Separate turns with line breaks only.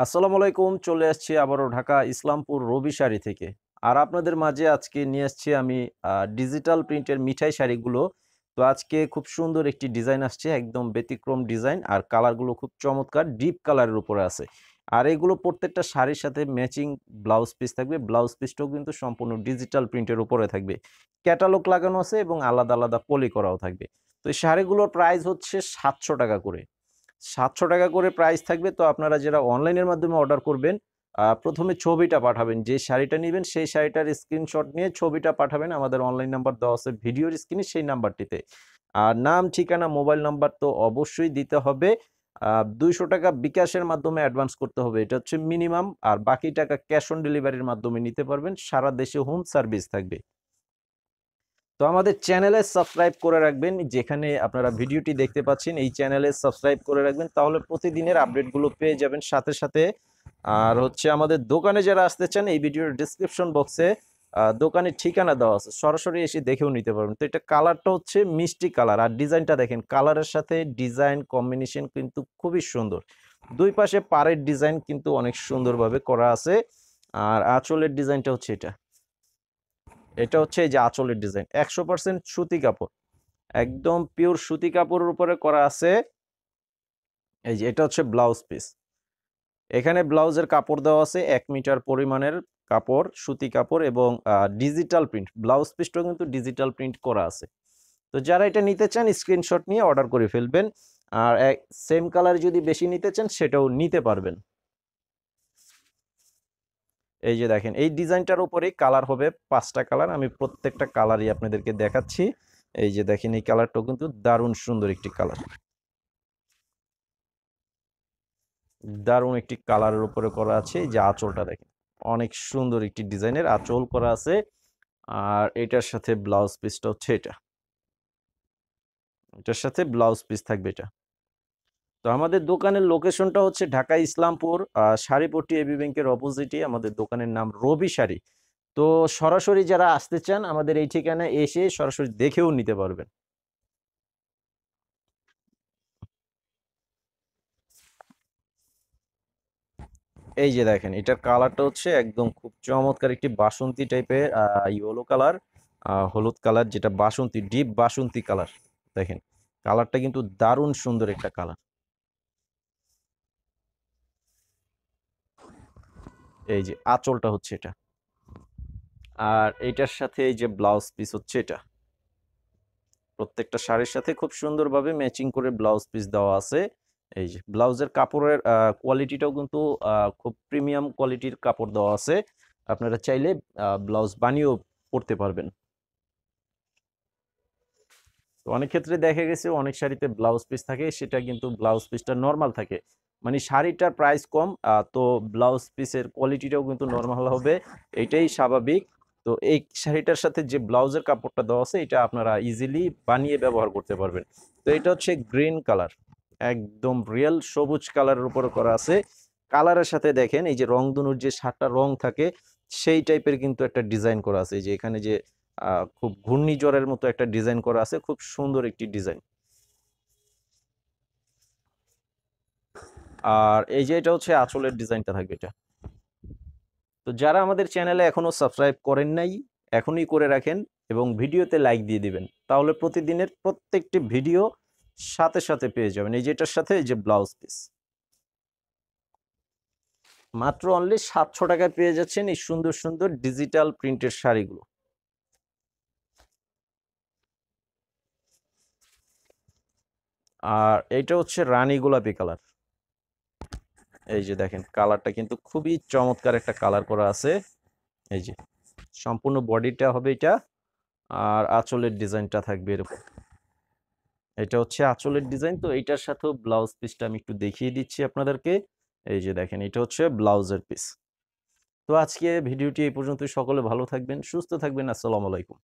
আসসালামু আলাইকুম। চলে আসছি আবারও ঢাকা ইসলামপুর রবি শাড়ি থেকে। আর আপনাদের মাঝে আজকে নিয়ে আসছি আমি ডিজিটাল প্রিন্টের মিঠাই শাড়িগুলো। তো আজকে খুব সুন্দর একটি ডিজাইন আসছে, একদম ব্যতিক্রম ডিজাইন আর কালারগুলো খুব চমৎকার ডিপ কালারের উপরে আছে। আর এগুলো প্রত্যেকটা শাড়ির সাথে ম্যাচিং ব্লাউজ পিস থাকবে। ব্লাউজ পিসটাও কিন্তু সম্পূর্ণ ডিজিটাল প্রিন্টের উপরে থাকবে। ক্যাটালগ লাগানো আছে এবং আলাদা, আলাদা পলি করাও থাকবে। তো এই শাড়িগুলোর প্রাইস হচ্ছে ৳৭০০ করে। ৳৭০০ করে প্রাইস থাকবে। তো আপনারা যারা অনলাইনের মাধ্যমে অর্ডার করবেন, ১ম এ ছবিটা পাঠাবেন। যে শাড়িটা নিবেন সেই শাড়িটার স্ক্রিনশট নিয়ে ছবিটা পাঠাবেন। আমাদের অনলাইন নাম্বার দেওয়া আছে ভিডিওর স্ক্রিনে সেই নাম্বারটিতে। আর নাম, ঠিকানা, মোবাইল নাম্বার তো অবশ্যই দিতে হবে। ৳২০০ বিকাশের মাধ্যমে অ্যাডভান্স করতে হবে। এটা হচ্ছে মিনিমাম। আর বাকি টাকা ক্যাশ অন ডেলিভারির মাধ্যমে নিতে পারবেন। সারা দেশে হোম সার্ভিস থাকবে। তো আমাদের চ্যানেলে সাবস্ক্রাইব করে রাখবেন। যেখানে আপনারা ভিডিওটি দেখতে পাচ্ছেন এই চ্যানেলে সাবস্ক্রাইব করে রাখবেন। তাহলে প্রতিদিনের আপডেটগুলো পেয়ে যাবেন সাথে, সাথে। আর হচ্ছে আমাদের দোকানে যারা আসতে চান এই ভিডিওর ডেসক্রিপশন বক্সে দোকানের ঠিকানা দেওয়া আছে। সরাসরি এসে দেখেও নিতে পারবেন। তো এটা কালারটা হচ্ছে মিষ্টি কালার। আর ডিজাইনটা দেখেন, কালারের সাথে ডিজাইন কম্বিনেশন কিন্তু খুবই সুন্দর। ২ পাশে পাড়ের ডিজাইন কিন্তু অনেক সুন্দরভাবে করা আছে। আর আঁচলের ডিজাইনটা হচ্ছে এটা। এটা হচ্ছে এই যে আঁচলের ডিজাইন। ১০০% সুতি কাপড়। একদম পিওর সুতি কাপড়ের উপরে করা আছে। এই যে এটা হচ্ছে ব্লাউজ পিস। এখানে ব্লাউজের কাপড় দেওয়া আছে ১ মিটার পরিমাণের কাপড়, সুতি কাপড় এবং ডিজিটাল প্রিন্ট। ব্লাউজ পিসটাও কিন্তু ডিজিটাল প্রিন্ট করা আছে। তো যারা এটা নিতে চান স্ক্রিনশট নিয়ে অর্ডার করে ফেলবেন। আর সেম কালার যদি বেশি নিতে চান সেটাও নিতে পারবেন। এই যে দেখেন এই ডিজাইনটার উপরেই কালার হবে ৫ টা কালার। আমি প্রত্যেকটা কালারই আপনাদেরকে দেখাচ্ছি। এই যে দেখেন এই কালারটাও কিন্তু দারুণ সুন্দর একটি কালার। দারুণ একটি কালারের উপরে করা আছে। এই যে আঁচলটা দেখেন। অনেক সুন্দর একটি ডিজাইনের আঁচল করা আছে। আর এটার সাথে ব্লাউজ পিসটা হচ্ছে এটা। এটার সাথে ব্লাউজ পিস থাকবে এটা। তো আমাদের দোকানের লোকেশনটা হচ্ছে ঢাকা ইসলামপুর শাড়িপট্টি এবি ব্যাংকের অপোজিটে আমাদের দোকানের নাম রবি শাড়ি। তো সরাসরি যারা আসতে চান আমাদের এই ঠিকানায় এসে সরাসরি দেখেও নিতে পারবেন। এই যে দেখেন এটার কালারটা হচ্ছে একদম খুব চমৎকার একটি বাসন্তী টাইপের ইয়েলো কালার, হলুদ কালার যেটা বাসন্তী ডিপ বাসন্তী কালার। দেখেন কালারটা কিন্তু দারুণ সুন্দর একটা কালার। এই যে আঁচলটা হচ্ছে এটা। আর এইটার সাথে এই যে ব্লাউজ পিস হচ্ছে এটা। প্রত্যেকটা শাড়ির সাথে খুব সুন্দরভাবে ম্যাচিং করে ব্লাউজ পিস দেওয়া আছে। এই যে ব্লাউজের কাপড়ের কোয়ালিটিটাও কিন্তু খুব প্রিমিয়াম কোয়ালিটির কাপড় দেওয়া আছে। আপনারা চাইলে ব্লাউজ বানিয়েও পড়তে পারবেন। তো অনেক ক্ষেত্রে দেখা গেছে অনেক শাড়িতে ব্লাউজ পিস থাকে, সেটা কিন্তু ব্লাউজ পিসটা নরমাল থাকে। মানে শাড়িটার প্রাইস কম, তো ব্লাউজ পিসের কোয়ালিটিটাও কিন্তু নরমাল হবে, এটাই স্বাভাবিক। তো এই শাড়িটার সাথে যে ব্লাউজের কাপড়টা দেওয়া আছে এটা আপনারা ইজিলি বানিয়ে ব্যবহার করতে পারবেন। তো এটা হচ্ছে গ্রিন কালার, একদম রিয়েল সবুজ কালারের উপরে করা আছে। কালারের সাথে দেখেন এই যে রংধনুর যে ৭টা রং থাকে সেই টাইপের কিন্তু একটা ডিজাইন করা আছে। এই যে এখানে যে খুব ঘূর্ণিঝড়ের মতো একটা ডিজাইন করা আছে, খুব সুন্দর একটি ডিজাইন। আর এই যে এটা হচ্ছে আঁচলের ডিজাইনটা থাকবে এটা। তো যারা আমাদের চ্যানেলে এখনো সাবস্ক্রাইব করেন নাই এখনই করে রাখেন এবং ভিডিওতে লাইক দিয়ে দিবেন, তাহলে প্রতিদিনের প্রত্যেকটি ভিডিও সাথে সাথে পেয়ে যাবেন। এই যে এটার সাথে এই যে ব্লাউজ পিস মাত্র অনলি ৳৭০০ পেয়ে যাচ্ছেন এই সুন্দর সুন্দর ডিজিটাল প্রিন্টের শাড়িগুলো। আর এইটা হচ্ছে রানী গোলাপি কালার। এই যে দেখেন কালারটা কিন্তু খুবই চমৎকার একটা কালার করা আছে। এই যে সম্পূর্ণ বডিটা হবে এটা। আর আঁচলের ডিজাইনটা থাকবে এরকম। এটা হচ্ছে আঁচলের ডিজাইন। তো এইটার সাথেও ব্লাউজ পিসটা আমি একটু দেখিয়ে দিচ্ছি আপনাদেরকে। এই যে দেখেন এটা হচ্ছে ব্লাউজের পিস। তো আজকে ভিডিওটি এই পর্যন্তই। সকলে ভালো থাকবেন, সুস্থ থাকবেন। আসসালামু আলাইকুম।